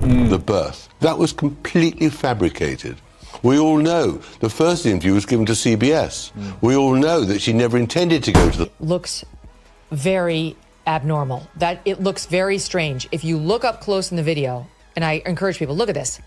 the birth. That was completely fabricated. We all know the first interview was given to CBS. We all know that she never intended to go to the... Looks very abnormal. That it looks very strange. If you look up close in the video, and I encourage people, look at this.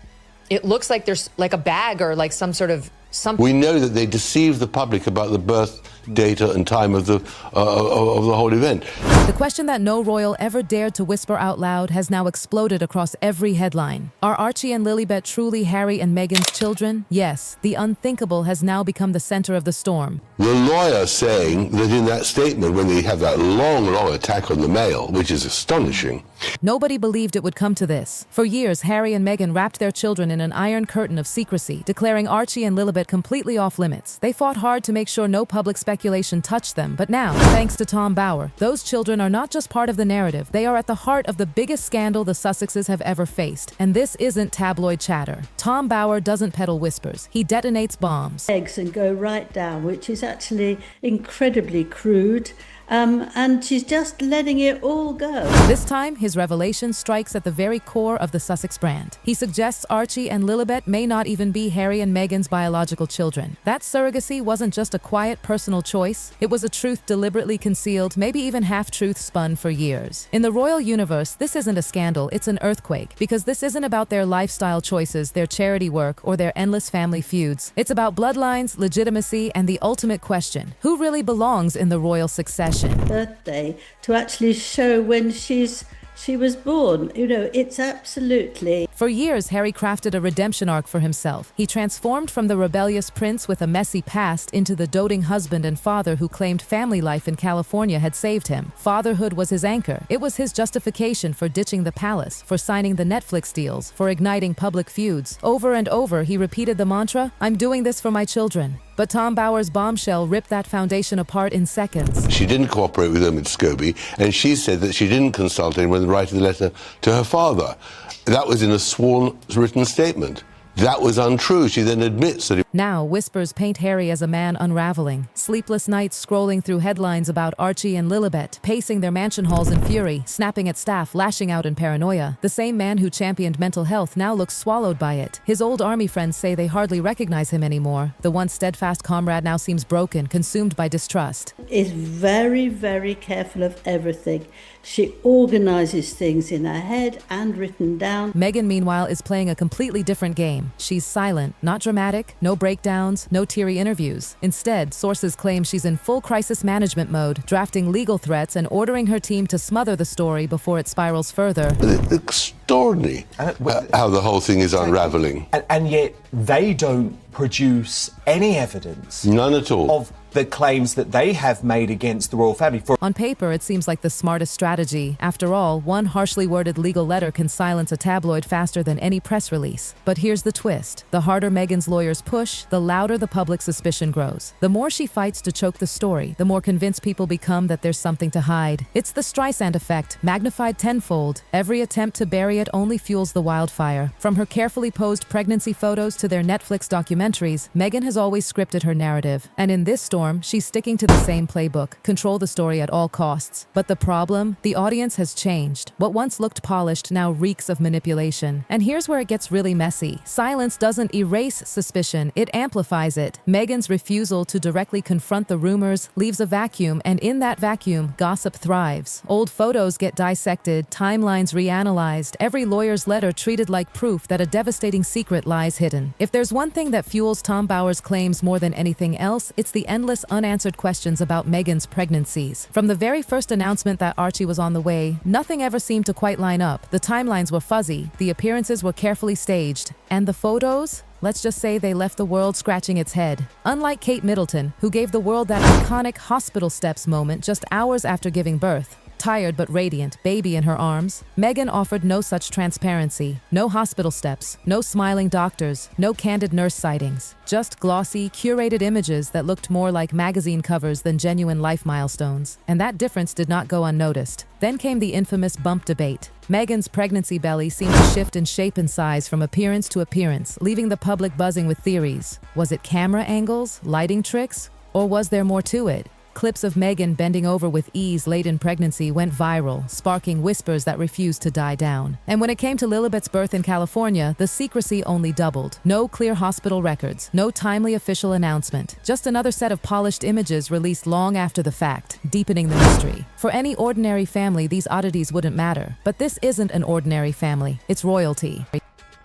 It looks like there's like a bag or like some sort of something. We know that they deceived the public about the birth data and time of the whole event. The question that no royal ever dared to whisper out loud has now exploded across every headline. Are Archie and Lilibet truly Harry and Meghan's children? Yes, the unthinkable has now become the center of the storm. The lawyer saying that in that statement, when they have that long attack on the Mail, which is astonishing. Nobody believed it would come to this. For years, Harry and Meghan wrapped their children in an iron curtain of secrecy, declaring Archie and Lilibet completely off limits. They fought hard to make sure no public speculation touched them, but now, thanks to Tom Bower, those children are not just part of the narrative, they are at the heart of the biggest scandal the Sussexes have ever faced. And this isn't tabloid chatter. Tom Bower doesn't peddle whispers, he detonates bombs. Eggs and go right down, which is actually incredibly crude. And she's just letting it all go. This time, his revelation strikes at the very core of the Sussex brand. He suggests Archie and Lilibet may not even be Harry and Meghan's biological children. That surrogacy wasn't just a quiet personal choice, it was a truth deliberately concealed, maybe even half-truth spun for years. In the royal universe, this isn't a scandal, it's an earthquake, because this isn't about their lifestyle choices, their charity work, or their endless family feuds. It's about bloodlines, legitimacy, and the ultimate question: who really belongs in the royal succession? Birthday to actually show when she was born. You know, it's absolutely... For years, Harry crafted a redemption arc for himself. He transformed from the rebellious prince with a messy past into the doting husband and father who claimed family life in California had saved him. Fatherhood was his anchor. It was his justification for ditching the palace, for signing the Netflix deals, for igniting public feuds. Over and over, he repeated the mantra, "I'm doing this for my children." But Tom Bower's bombshell ripped that foundation apart in seconds. She didn't cooperate with Omid Scobie, and she said that she didn't consult anyone when writing the letter to her father. That was in a sworn written statement. That was untrue. She then admits that... Now, whispers paint Harry as a man unraveling. Sleepless nights scrolling through headlines about Archie and Lilibet, pacing their mansion halls in fury, snapping at staff, lashing out in paranoia. The same man who championed mental health now looks swallowed by it. His old army friends say they hardly recognize him anymore. The once steadfast comrade now seems broken, consumed by distrust. Is very, very careful of everything. She organizes things in her head and written down. Meghan, meanwhile, is playing a completely different game. She's silent, not dramatic, no breakdowns, no teary interviews. Instead, sources claim she's in full crisis management mode, drafting legal threats and ordering her team to smother the story before it spirals further. It's extraordinary how the whole thing is unraveling. And yet they don't produce any evidence. None at all. Of the claims that they have made against the royal family. On paper, it seems like the smartest strategy. After all, one harshly worded legal letter can silence a tabloid faster than any press release. But here's the twist. The harder Meghan's lawyers push, the louder the public suspicion grows. The more she fights to choke the story, the more convinced people become that there's something to hide. It's the Streisand effect, magnified tenfold. Every attempt to bury it only fuels the wildfire. From her carefully posed pregnancy photos to their Netflix documentaries, Meghan has always scripted her narrative. And in this story, she's sticking to the same playbook, control the story at all costs. But the problem? The audience has changed. What once looked polished now reeks of manipulation. And here's where it gets really messy. Silence doesn't erase suspicion, it amplifies it. Meghan's refusal to directly confront the rumors leaves a vacuum, and in that vacuum, gossip thrives. Old photos get dissected, timelines reanalyzed, every lawyer's letter treated like proof that a devastating secret lies hidden. If there's one thing that fuels Tom Bower's claims more than anything else, it's the endless unanswered questions about Meghan's pregnancies. From the very first announcement that Archie was on the way, nothing ever seemed to quite line up. The timelines were fuzzy, the appearances were carefully staged, and the photos? Let's just say they left the world scratching its head. Unlike Kate Middleton, who gave the world that iconic hospital steps moment just hours after giving birth, tired but radiant, baby in her arms, Meghan offered no such transparency. No hospital steps, no smiling doctors, no candid nurse sightings. Just glossy, curated images that looked more like magazine covers than genuine life milestones. And that difference did not go unnoticed. Then came the infamous bump debate. Meghan's pregnancy belly seemed to shift in shape and size from appearance to appearance, leaving the public buzzing with theories. Was it camera angles, lighting tricks, or was there more to it? Clips of Meghan bending over with ease late in pregnancy went viral, sparking whispers that refused to die down. And when it came to Lilibet's birth in California, the secrecy only doubled. No clear hospital records, no timely official announcement, just another set of polished images released long after the fact, deepening the mystery. For any ordinary family, these oddities wouldn't matter. But this isn't an ordinary family, it's royalty.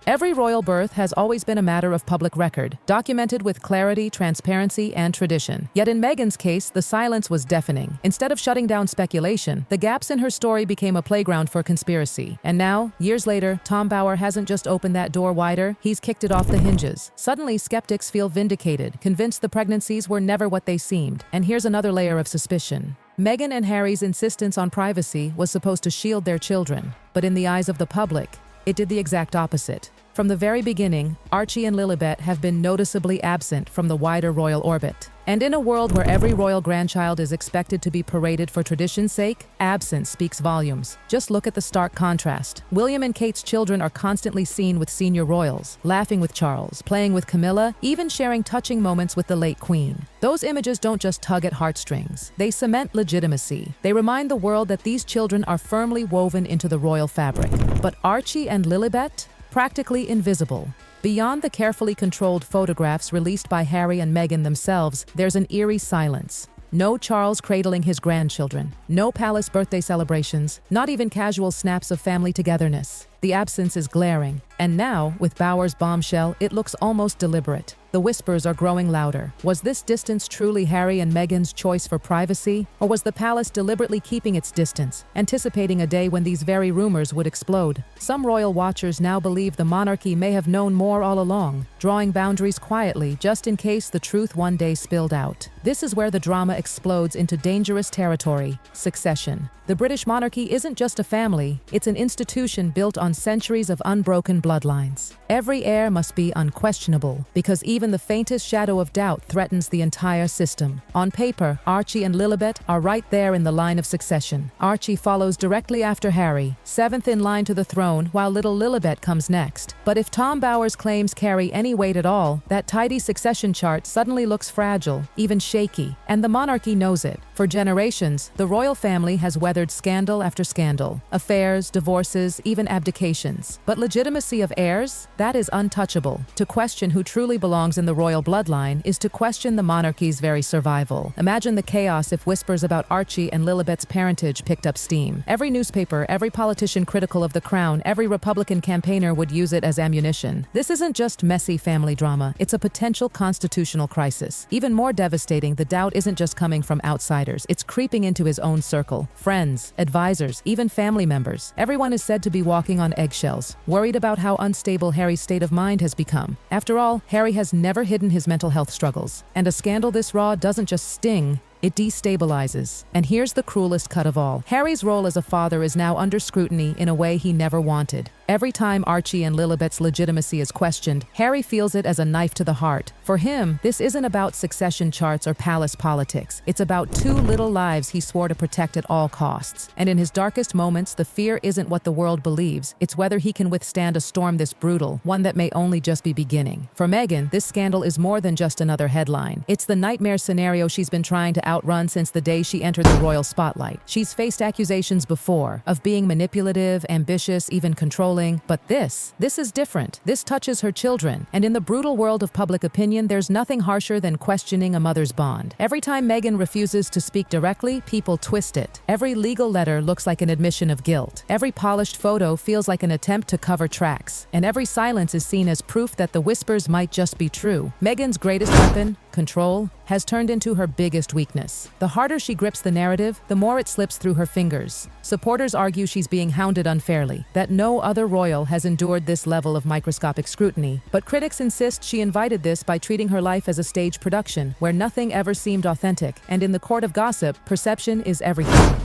Every royal birth has always been a matter of public record, documented with clarity, transparency, and tradition. Yet in Meghan's case, the silence was deafening. Instead of shutting down speculation, the gaps in her story became a playground for conspiracy. And now, years later, Tom Bower hasn't just opened that door wider, he's kicked it off the hinges. Suddenly, skeptics feel vindicated, convinced the pregnancies were never what they seemed. And here's another layer of suspicion. Meghan and Harry's insistence on privacy was supposed to shield their children, but in the eyes of the public, it did the exact opposite. From the very beginning, Archie and Lilibet have been noticeably absent from the wider royal orbit. And in a world where every royal grandchild is expected to be paraded for tradition's sake, absence speaks volumes. Just look at the stark contrast. William and Kate's children are constantly seen with senior royals, laughing with Charles, playing with Camilla, even sharing touching moments with the late Queen. Those images don't just tug at heartstrings. They cement legitimacy. They remind the world that these children are firmly woven into the royal fabric. But Archie and Lilibet? Practically invisible. Beyond the carefully controlled photographs released by Harry and Meghan themselves, there's an eerie silence. No Charles cradling his grandchildren, no palace birthday celebrations, not even casual snaps of family togetherness. The absence is glaring, and now, with Bower's bombshell, it looks almost deliberate. The whispers are growing louder. Was this distance truly Harry and Meghan's choice for privacy? Or was the palace deliberately keeping its distance, anticipating a day when these very rumors would explode? Some royal watchers now believe the monarchy may have known more all along, drawing boundaries quietly just in case the truth one day spilled out. This is where the drama explodes into dangerous territory: succession. The British monarchy isn't just a family, it's an institution built on centuries of unbroken bloodlines. Every heir must be unquestionable, because even the faintest shadow of doubt threatens the entire system. On paper, Archie and Lilibet are right there in the line of succession. Archie follows directly after Harry, seventh in line to the throne, while little Lilibet comes next. But if Tom Bower's claims carry any weight at all, that tidy succession chart suddenly looks fragile, even shaky. And the monarchy knows it. For generations, the royal family has weathered scandal after scandal, affairs, divorces, even abdications. But legitimacy of heirs? That is untouchable. To question who truly belongs in the royal bloodline is to question the monarchy's very survival. Imagine the chaos if whispers about Archie and Lilibet's parentage picked up steam. Every newspaper, every politician critical of the crown, every Republican campaigner would use it as ammunition. This isn't just messy family drama, it's a potential constitutional crisis. Even more devastating, the doubt isn't just coming from outsiders, it's creeping into his own circle. Friends, advisors, even family members. Everyone is said to be walking on eggshells, worried about how unstable Harry's state of mind has become. After all, Harry has never hidden his mental health struggles. And a scandal this raw doesn't just sting, it destabilizes. And here's the cruelest cut of all. Harry's role as a father is now under scrutiny in a way he never wanted. Every time Archie and Lilibet's legitimacy is questioned, Harry feels it as a knife to the heart. For him, this isn't about succession charts or palace politics. It's about two little lives he swore to protect at all costs. And in his darkest moments, the fear isn't what the world believes. It's whether he can withstand a storm this brutal, one that may only just be beginning. For Meghan, this scandal is more than just another headline. It's the nightmare scenario she's been trying to outrun since the day she entered the royal spotlight. She's faced accusations before of being manipulative, ambitious, even controlling. But this is different. This touches her children. And in the brutal world of public opinion, there's nothing harsher than questioning a mother's bond. Every time Meghan refuses to speak directly, people twist it. Every legal letter looks like an admission of guilt. Every polished photo feels like an attempt to cover tracks. And every silence is seen as proof that the whispers might just be true. Meghan's greatest weapon, control, has turned into her biggest weakness. The harder she grips the narrative, the more it slips through her fingers. Supporters argue she's being hounded unfairly, that no other royal has endured this level of microscopic scrutiny. But critics insist she invited this by treating her life as a stage production, where nothing ever seemed authentic. And in the court of gossip, perception is everything.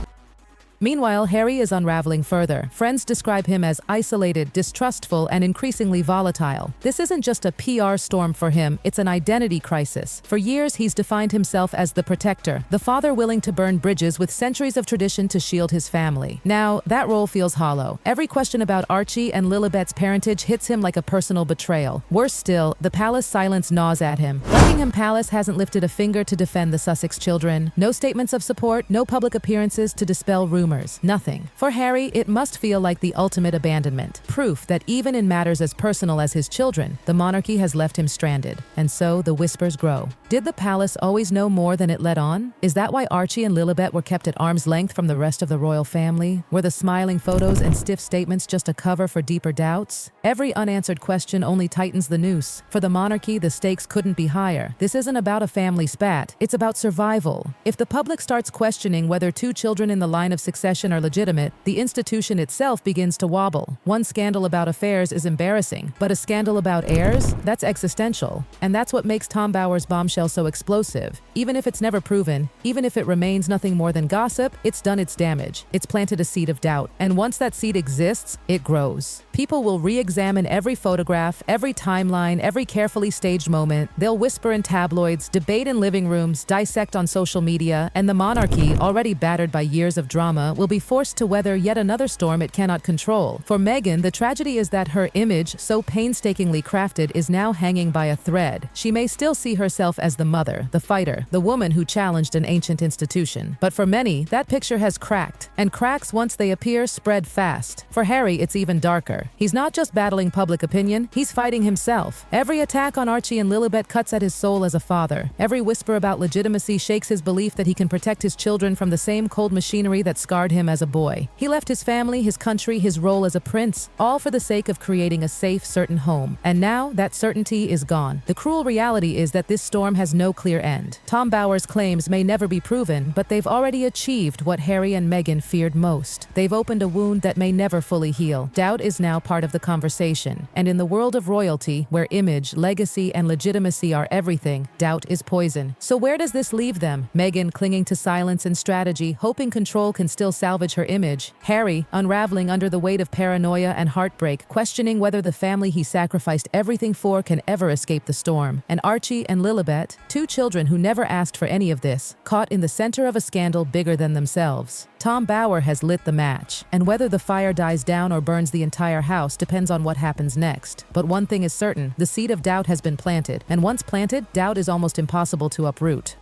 Meanwhile, Harry is unraveling further. Friends describe him as isolated, distrustful, and increasingly volatile. This isn't just a PR storm for him, it's an identity crisis. For years, he's defined himself as the protector, the father willing to burn bridges with centuries of tradition to shield his family. Now, that role feels hollow. Every question about Archie and Lilibet's parentage hits him like a personal betrayal. Worse still, the palace silence gnaws at him. Buckingham Palace hasn't lifted a finger to defend the Sussex children. No statements of support, no public appearances to dispel rumors. Nothing. For Harry, it must feel like the ultimate abandonment. Proof that even in matters as personal as his children, the monarchy has left him stranded. And so the whispers grow. Did the palace always know more than it let on? Is that why Archie and Lilibet were kept at arm's length from the rest of the royal family? Were the smiling photos and stiff statements just a cover for deeper doubts? Every unanswered question only tightens the noose. For the monarchy, the stakes couldn't be higher. This isn't about a family spat. It's about survival. If the public starts questioning whether two children in the line of succession are legitimate, the institution itself begins to wobble. One scandal about affairs is embarrassing, but a scandal about heirs? That's existential. And that's what makes Tom Bower's bombshell so explosive. Even if it's never proven, even if it remains nothing more than gossip, it's done its damage. It's planted a seed of doubt. And once that seed exists, it grows. People will re-examine every photograph, every timeline, every carefully staged moment. They'll whisper in tabloids, debate in living rooms, dissect on social media, and the monarchy, already battered by years of drama, will be forced to weather yet another storm it cannot control. For Meghan, the tragedy is that her image, so painstakingly crafted, is now hanging by a thread. She may still see herself as the mother, the fighter, the woman who challenged an ancient institution. But for many, that picture has cracked, and cracks, once they appear, spread fast. For Harry, it's even darker. He's not just battling public opinion, he's fighting himself. Every attack on Archie and Lilibet cuts at his soul as a father. Every whisper about legitimacy shakes his belief that he can protect his children from the same cold machinery that scarred him as a boy. He left his family, his country, his role as a prince, all for the sake of creating a safe, certain home. And now, that certainty is gone. The cruel reality is that this storm has no clear end. Tom Bower's claims may never be proven, but they've already achieved what Harry and Meghan feared most. They've opened a wound that may never fully heal. Doubt is now part of the conversation. And in the world of royalty, where image, legacy, and legitimacy are everything, doubt is poison. So where does this leave them? Meghan clinging to silence and strategy, hoping control can still salvage her image. Harry unraveling under the weight of paranoia and heartbreak, questioning whether the family he sacrificed everything for can ever escape the storm. And Archie and Lilibet, two children who never asked for any of this, caught in the center of a scandal bigger than themselves. Tom Bower has lit the match, and whether the fire dies down or burns the entire house depends on what happens next. But one thing is certain, the seed of doubt has been planted, and once planted, doubt is almost impossible to uproot.